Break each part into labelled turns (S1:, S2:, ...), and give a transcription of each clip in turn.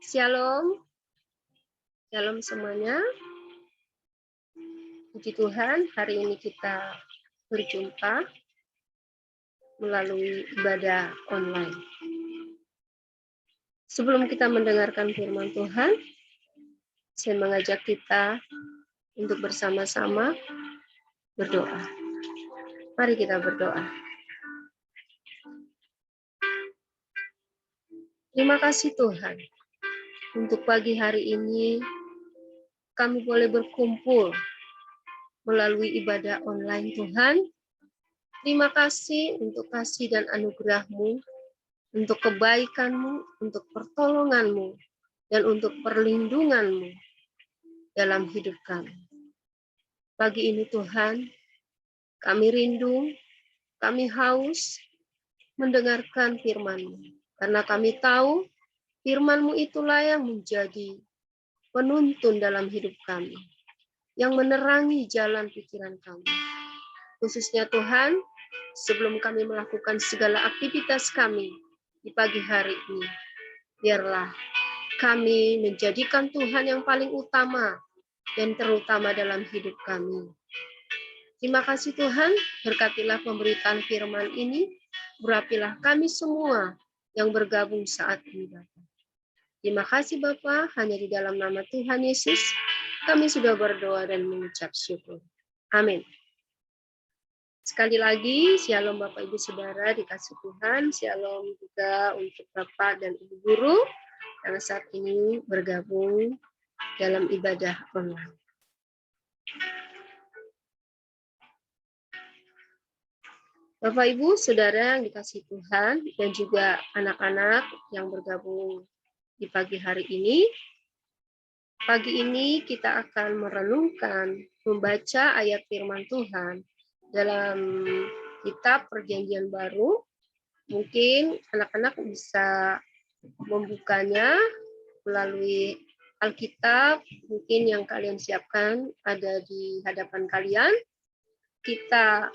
S1: Shalom, shalom semuanya. Puji Tuhan, hari ini kita berjumpa melalui ibadah online. Sebelum kita mendengarkan firman Tuhan, saya mengajak kita untuk bersama-sama berdoa. Mari kita berdoa. Terima kasih Tuhan, untuk pagi hari ini kami boleh berkumpul melalui ibadah online Tuhan. Terima kasih untuk kasih dan anugerah-Mu, untuk kebaikan-Mu, untuk pertolongan-Mu, dan untuk perlindungan-Mu dalam hidup kami. Pagi ini Tuhan, kami rindu, kami haus mendengarkan firman-Mu. Karena kami tahu firman-Mu itulah yang menjadi penuntun dalam hidup kami, yang menerangi jalan pikiran kami. Khususnya Tuhan, sebelum kami melakukan segala aktivitas kami di pagi hari ini, biarlah kami menjadikan Tuhan yang paling utama dan terutama dalam hidup kami. Terima kasih Tuhan, berkatilah pemberitaan firman ini, urapilah kami semua yang bergabung saat ini Bapa. Terima kasih Bapa, hanya di dalam nama Tuhan Yesus, kami sudah berdoa dan mengucap syukur. Amin. Sekali lagi, shalom Bapak Ibu Saudara dikasih Tuhan, shalom juga untuk Bapak dan Ibu Guru yang saat ini bergabung dalam ibadah online. Bapak Ibu Saudara yang dikasih Tuhan dan juga anak-anak yang bergabung di pagi hari ini. Pagi ini kita akan merenungkan, membaca ayat firman Tuhan dalam kitab Perjanjian Baru. Mungkin anak-anak bisa membukanya melalui Alkitab, mungkin yang kalian siapkan ada di hadapan kalian. Kita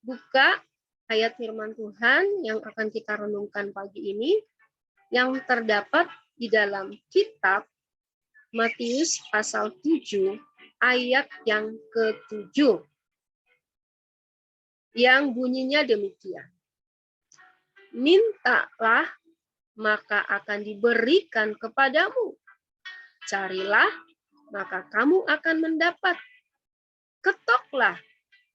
S1: buka ayat firman Tuhan yang akan kita renungkan pagi ini, yang terdapat di dalam kitab Matius pasal 7 ayat yang ke-7, yang bunyinya demikian. Mintalah, maka akan diberikan kepadamu. Carilah, maka kamu akan mendapat. Ketoklah,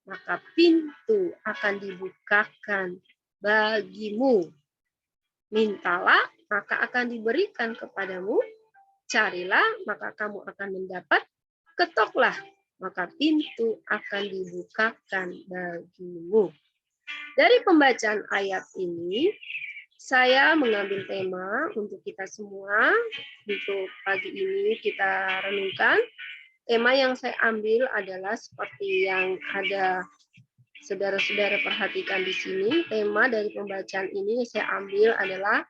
S1: maka pintu akan dibukakan bagimu. Mintalah, maka akan diberikan kepadamu. Carilah, maka kamu akan mendapat. Ketoklah, maka pintu akan dibukakan bagimu. Dari pembacaan ayat ini, saya mengambil tema untuk kita semua. Untuk pagi ini kita renungkan. Tema yang saya ambil adalah seperti yang ada saudara-saudara perhatikan di sini. Tema dari pembacaan ini saya ambil adalah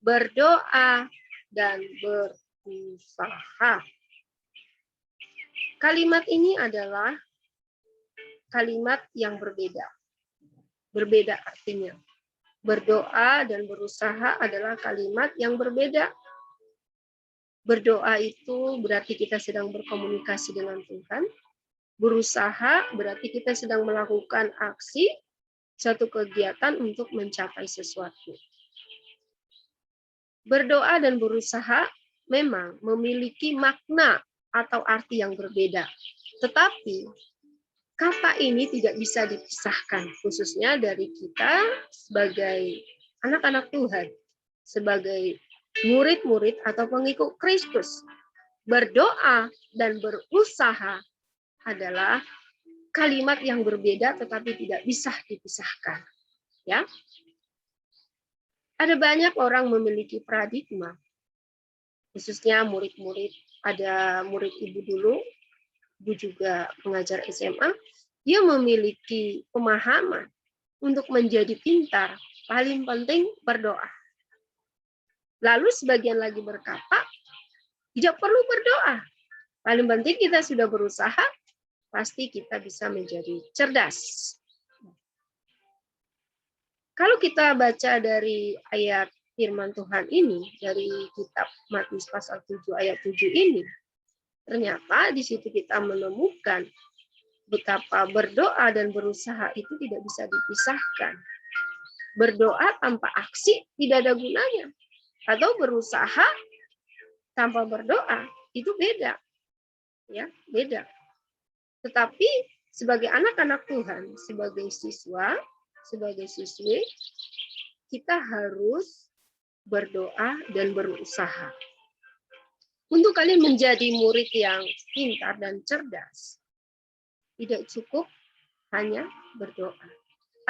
S1: berdoa dan berusaha. Kalimat ini adalah kalimat yang berbeda. Berbeda artinya. Berdoa dan berusaha adalah kalimat yang berbeda. Berdoa itu berarti kita sedang berkomunikasi dengan Tuhan. Berusaha berarti kita sedang melakukan aksi, satu kegiatan untuk mencapai sesuatu. Berdoa dan berusaha memang memiliki makna atau arti yang berbeda. Tetapi kata ini tidak bisa dipisahkan, khususnya dari kita sebagai anak-anak Tuhan, sebagai murid-murid atau pengikut Kristus. Berdoa dan berusaha adalah kalimat yang berbeda tetapi tidak bisa dipisahkan. Ya. Ada banyak orang memiliki paradigma, khususnya murid-murid. Ada murid ibu dulu, ibu juga mengajar SMA, dia memiliki pemahaman untuk menjadi pintar, paling penting berdoa. Lalu sebagian lagi berkata, tidak perlu berdoa. Paling penting kita sudah berusaha, pasti kita bisa menjadi cerdas. Kalau kita baca dari ayat firman Tuhan ini, dari kitab Matius pasal 7 ayat 7 ini, ternyata di situ kita menemukan betapa berdoa dan berusaha itu tidak bisa dipisahkan. Berdoa tanpa aksi tidak ada gunanya. Atau berusaha tanpa berdoa itu beda. Ya, beda. Tetapi sebagai anak-anak Tuhan, sebagai siswa, sebagai siswi, kita harus berdoa dan berusaha. Untuk kalian menjadi murid yang pintar dan cerdas, tidak cukup hanya berdoa.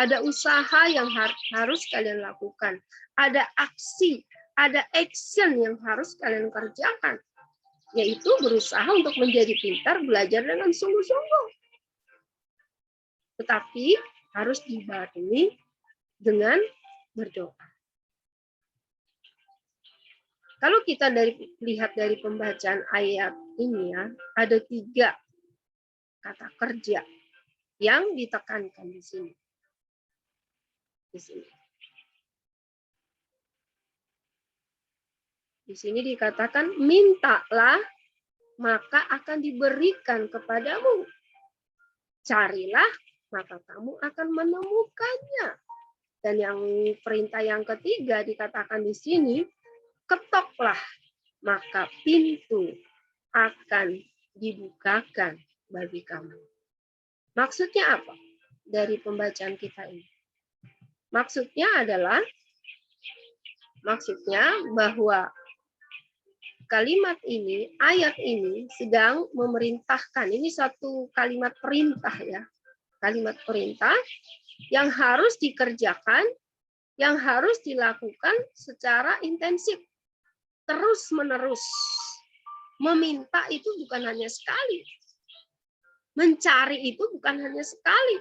S1: Ada usaha yang harus kalian lakukan. Ada aksi, ada action yang harus kalian kerjakan. Yaitu berusaha untuk menjadi pintar, belajar dengan sungguh-sungguh. Tetapi harus dibarengi dengan berdoa. Kalau kita lihat dari pembacaan ayat ini ya, ada 3 kata kerja yang ditekankan di sini. Di sini dikatakan, mintalah maka akan diberikan kepadamu. Carilah maka kamu akan menemukannya. Dan yang perintah yang ketiga dikatakan di sini, ketoklah maka pintu akan dibukakan bagi kamu. Maksudnya apa dari pembacaan kita ini? Maksudnya bahwa kalimat ini, ayat ini sedang memerintahkan. Ini satu kalimat perintah ya. Kalimat perintah yang harus dikerjakan, yang harus dilakukan secara intensif, terus-menerus. Meminta itu bukan hanya sekali. Mencari itu bukan hanya sekali.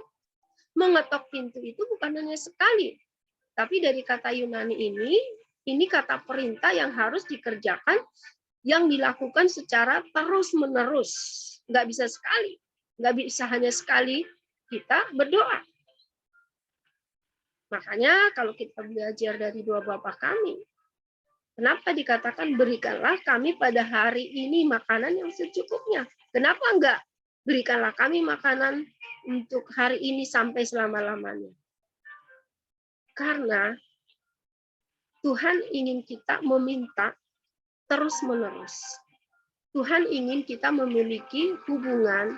S1: Mengetok pintu itu bukan hanya sekali. Tapi dari kata Yunani ini kata perintah yang harus dikerjakan, yang dilakukan secara terus-menerus. Nggak bisa sekali. Nggak bisa hanya sekali kita berdoa. Makanya kalau kita belajar dari 2 Bapa kami, kenapa dikatakan berikanlah kami pada hari ini makanan yang secukupnya? Kenapa enggak berikanlah kami makanan untuk hari ini sampai selama-lamanya? Karena Tuhan ingin kita meminta terus-menerus. Tuhan ingin kita memiliki hubungan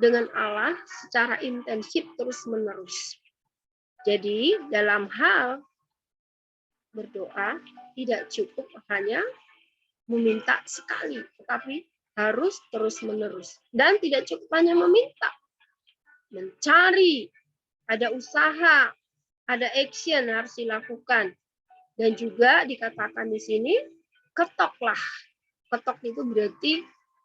S1: dengan Allah secara intensif terus-menerus. Jadi dalam hal berdoa tidak cukup hanya meminta sekali, tetapi harus terus-menerus. Dan tidak cukup hanya meminta, mencari, ada usaha, ada action harus dilakukan. Dan juga dikatakan di sini, ketoklah. Ketok itu berarti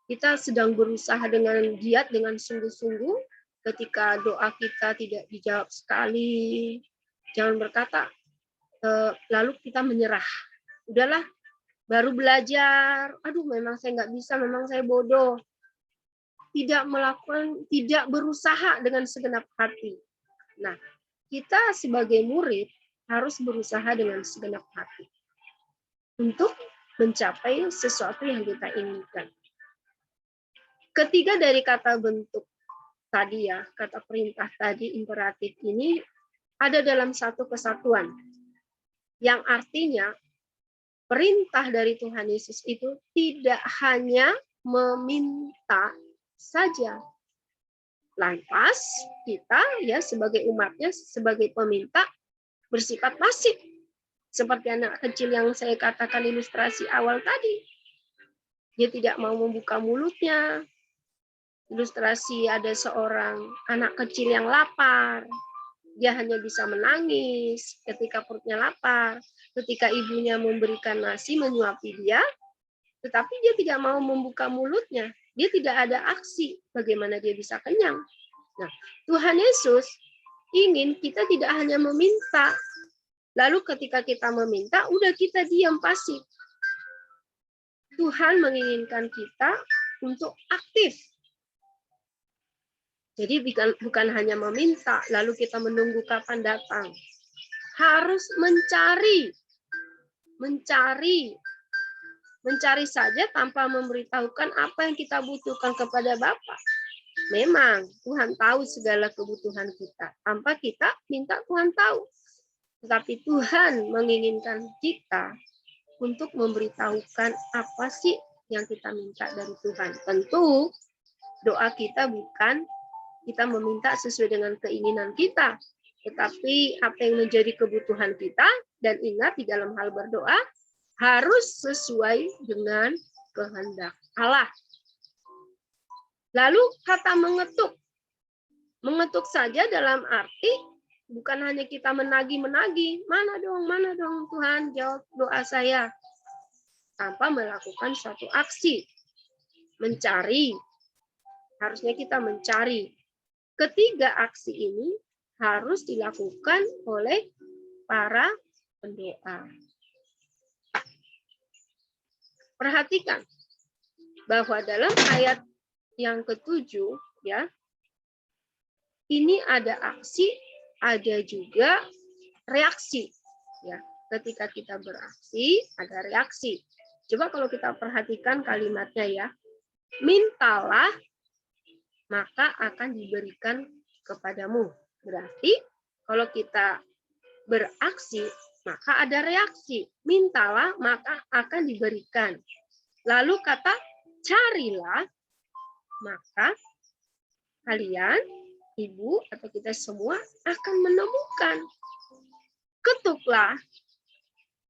S1: kita sedang berusaha dengan giat, dengan sungguh-sungguh. Ketika doa kita tidak dijawab sekali, jangan berkata, lalu kita menyerah. Udahlah, baru belajar. Aduh, memang saya nggak bisa, memang saya bodoh. Tidak berusaha dengan segenap hati. Nah, kita sebagai murid harus berusaha dengan segenap hati untuk mencapai sesuatu yang kita inginkan. Ketiga dari kata bentuk tadi ya, kata perintah tadi, imperatif ini ada dalam satu kesatuan. Yang artinya perintah dari Tuhan Yesus itu tidak hanya meminta saja. Lantas kita ya sebagai umatnya, sebagai peminta bersifat pasif. Seperti anak kecil yang saya katakan ilustrasi awal tadi. Dia tidak mau membuka mulutnya. Ilustrasi ada seorang anak kecil yang lapar. Dia hanya bisa menangis ketika perutnya lapar. Ketika ibunya memberikan nasi, menyuapi dia, tetapi dia tidak mau membuka mulutnya. Dia tidak ada aksi. Bagaimana dia bisa kenyang? Nah, Tuhan Yesus ingin kita tidak hanya meminta. Lalu ketika kita meminta, udah kita diam pasif. Tuhan menginginkan kita untuk aktif. Jadi bukan hanya meminta, lalu kita menunggu kapan datang. harus mencari saja tanpa memberitahukan apa yang kita butuhkan kepada Bapa. Memang Tuhan tahu segala kebutuhan kita. Tanpa kita minta, Tuhan tahu. Tetapi Tuhan menginginkan kita untuk memberitahukan apa sih yang kita minta dari Tuhan. Tentu doa kita bukan kita meminta sesuai dengan keinginan kita, tetapi apa yang menjadi kebutuhan kita, dan ingat di dalam hal berdoa harus sesuai dengan kehendak Allah. Lalu kata mengetuk. Mengetuk saja dalam arti bukan hanya kita menagih-menagih. Mana dong Tuhan jawab doa saya. Tanpa melakukan suatu aksi. Mencari. Harusnya kita mencari. Ketiga aksi ini harus dilakukan oleh para pendoa. Perhatikan bahwa dalam ayat yang ke-7 ya, ini ada aksi, ada juga reaksi ya. Ketika kita beraksi ada reaksi. Coba kalau kita perhatikan kalimatnya ya. Mintalah maka akan diberikan kepadamu. Berarti kalau kita beraksi maka ada reaksi. Mintalah maka akan diberikan. Lalu kata carilah maka kalian, ibu atau kita semua akan menemukan. Ketuklah,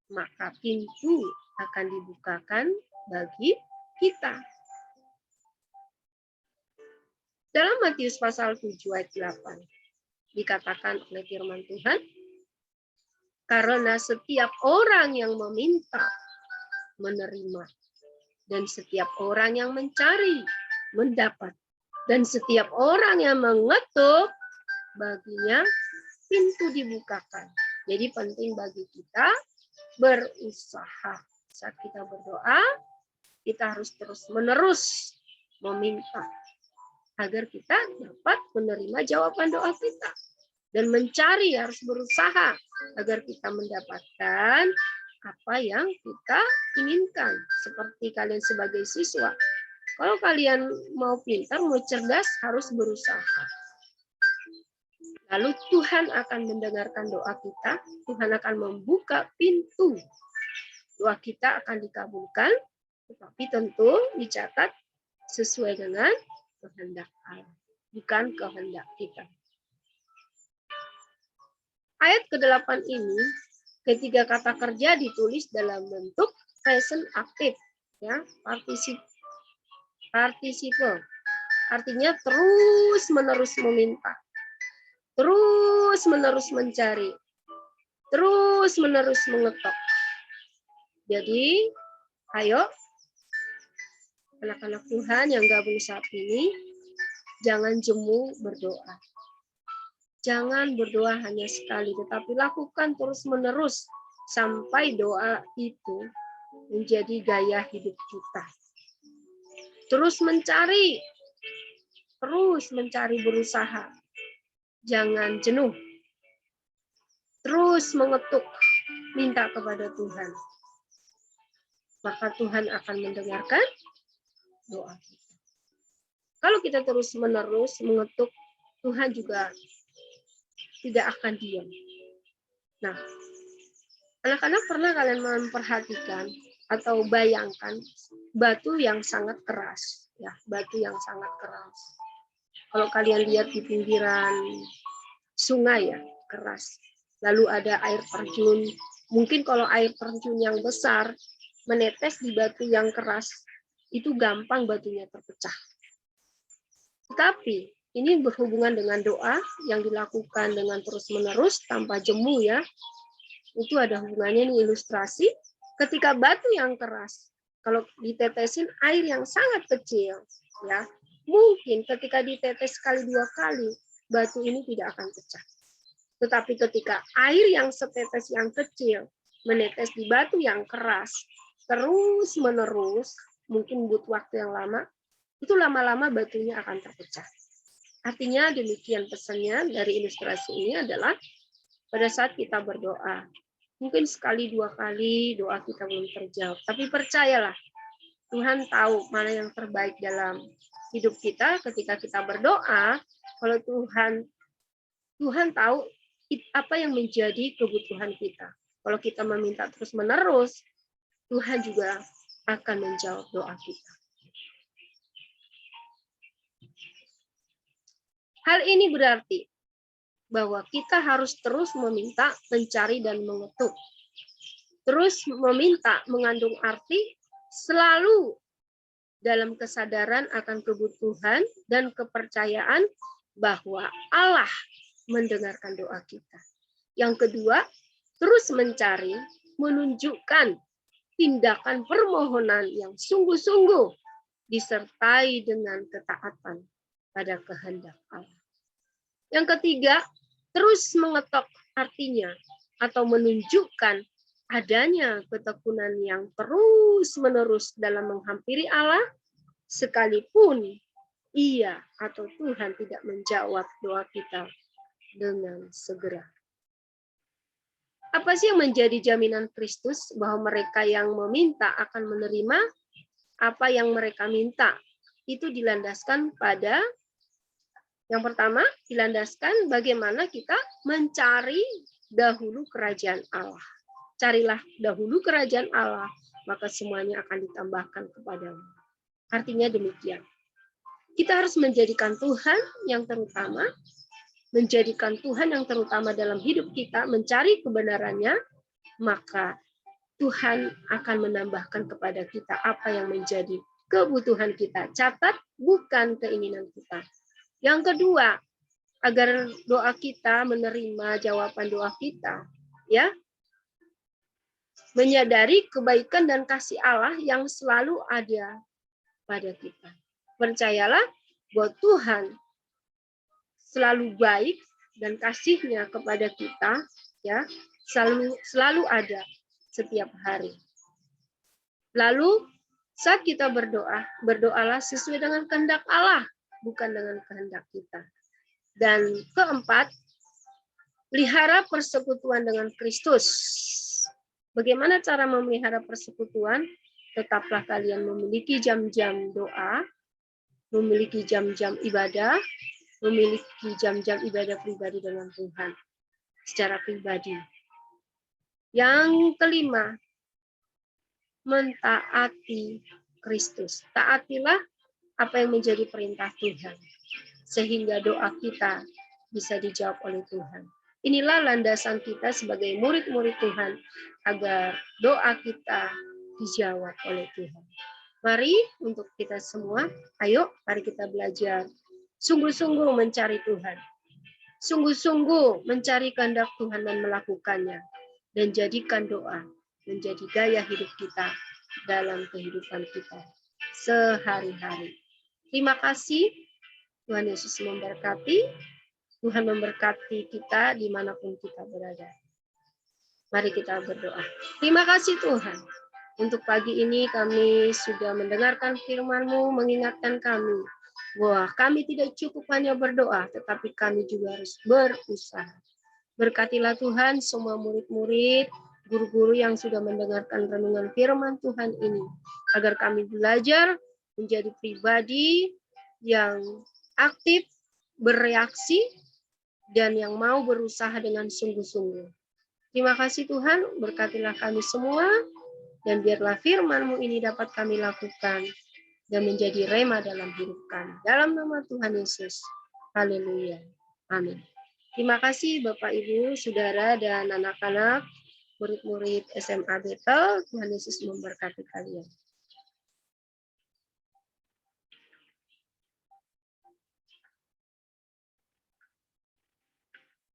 S1: maka pintu akan dibukakan bagi kita. Dalam Matius pasal 7 ayat 8 dikatakan oleh firman Tuhan, karena setiap orang yang meminta menerima, dan setiap orang yang mencari mendapat, dan setiap orang yang mengetuk baginya pintu dibukakan. Jadi penting bagi kita berusaha. Saat kita berdoa, kita harus terus-menerus meminta agar kita dapat menerima jawaban doa kita. Dan mencari, harus berusaha agar kita mendapatkan apa yang kita inginkan. Seperti kalian sebagai siswa. Kalau kalian mau pintar, mau cerdas, harus berusaha. Lalu Tuhan akan mendengarkan doa kita, Tuhan akan membuka pintu. Doa kita akan dikabulkan, tetapi tentu dicatat sesuai dengan kehendak Allah, bukan kehendak kita. Ayat ke-8 ini, ketiga kata kerja ditulis dalam bentuk present aktif, ya, partisiple. Artinya terus-menerus meminta, terus-menerus mencari, terus-menerus mengetok. Jadi, ayo anak-anak Tuhan yang gabung saat ini, jangan jemu berdoa. Jangan berdoa hanya sekali, tetapi lakukan terus-menerus sampai doa itu menjadi gaya hidup kita. Terus mencari berusaha. Jangan jenuh. Terus mengetuk, minta kepada Tuhan. Maka Tuhan akan mendengarkan doa kita. Kalau kita terus-menerus mengetuk, Tuhan juga tidak akan diam. Nah, anak-anak pernah kalian memperhatikan atau bayangkan batu yang sangat keras, ya, batu yang sangat keras. Kalau kalian lihat di pinggiran sungai ya, keras. Lalu ada air terjun. Mungkin kalau air terjun yang besar menetes di batu yang keras, itu gampang batunya terpecah. Tetapi ini berhubungan dengan doa yang dilakukan dengan terus-menerus tanpa jemu ya. Itu ada hubungannya nih, ilustrasi. Ketika batu yang keras, kalau ditetesin air yang sangat kecil, ya mungkin ketika ditetes sekali dua kali, batu ini tidak akan pecah. Tetapi ketika air yang setetes yang kecil menetes di batu yang keras, terus-menerus, mungkin butuh waktu yang lama, itu lama-lama batunya akan terpecah. Artinya demikian pesannya dari ilustrasi ini adalah pada saat kita berdoa. Mungkin sekali, dua kali doa kita belum terjawab. Tapi percayalah, Tuhan tahu mana yang terbaik dalam hidup kita ketika kita berdoa. Kalau Tuhan tahu apa yang menjadi kebutuhan kita. Kalau kita meminta terus-menerus, Tuhan juga akan menjawab doa kita. Hal ini berarti bahwa kita harus terus meminta, mencari, dan mengetuk. Terus meminta mengandung arti selalu dalam kesadaran akan kebutuhan dan kepercayaan bahwa Allah mendengarkan doa kita. Yang kedua, terus mencari, menunjukkan tindakan permohonan yang sungguh-sungguh disertai dengan ketaatan pada kehendak Allah. Yang ketiga, terus mengetok, artinya atau menunjukkan adanya ketekunan yang terus-menerus dalam menghampiri Allah, sekalipun Ia atau Tuhan tidak menjawab doa kita dengan segera. Apa sih yang menjadi jaminan Kristus bahwa mereka yang meminta akan menerima apa yang mereka minta? Itu dilandaskan pada yang pertama, dilandaskan bagaimana kita mencari dahulu kerajaan Allah. Carilah dahulu kerajaan Allah, maka semuanya akan ditambahkan kepadamu. Artinya demikian. Kita harus menjadikan Tuhan yang terutama, dalam hidup kita, mencari kebenarannya, maka Tuhan akan menambahkan kepada kita apa yang menjadi kebutuhan kita. Catat, bukan keinginan kita. Yang kedua, agar doa kita menerima jawaban doa kita, ya, menyadari kebaikan dan kasih Allah yang selalu ada pada kita. Percayalah bahwa Tuhan selalu baik dan kasih-Nya kepada kita, ya, selalu ada setiap hari. Lalu saat kita berdoa, berdoalah sesuai dengan kehendak Allah, bukan dengan kehendak kita. Dan keempat, pelihara persekutuan dengan Kristus. Bagaimana cara memelihara persekutuan? Tetaplah kalian memiliki jam-jam doa, memiliki jam-jam ibadah, memiliki jam-jam ibadah pribadi dengan Tuhan secara pribadi. Yang kelima, mentaati Kristus. Taatilah apa yang menjadi perintah Tuhan, sehingga doa kita bisa dijawab oleh Tuhan. Inilah landasan kita sebagai murid-murid Tuhan, agar doa kita dijawab oleh Tuhan. Mari untuk kita semua, ayo mari kita belajar sungguh-sungguh mencari Tuhan. Sungguh-sungguh mencari kehendak Tuhan dan melakukannya. Dan jadikan doa menjadi gaya hidup kita dalam kehidupan kita sehari-hari. Terima kasih. Tuhan Yesus memberkati. Tuhan memberkati kita dimanapun kita berada. Mari kita berdoa. Terima kasih Tuhan. Untuk pagi ini kami sudah mendengarkan firman-Mu, mengingatkan kami bahwa kami tidak cukup hanya berdoa, tetapi kami juga harus berusaha. Berkatilah Tuhan semua murid-murid, guru-guru yang sudah mendengarkan renungan firman Tuhan ini, agar kami belajar menjadi pribadi yang aktif, bereaksi, dan yang mau berusaha dengan sungguh-sungguh. Terima kasih Tuhan, berkatilah kami semua, dan biarlah firman-Mu ini dapat kami lakukan, dan menjadi rema dalam hidup kami. Dalam nama Tuhan Yesus. Haleluya. Amin. Terima kasih Bapak, Ibu, Saudara, dan anak-anak, murid-murid SMA Bethel. Tuhan Yesus memberkati kalian.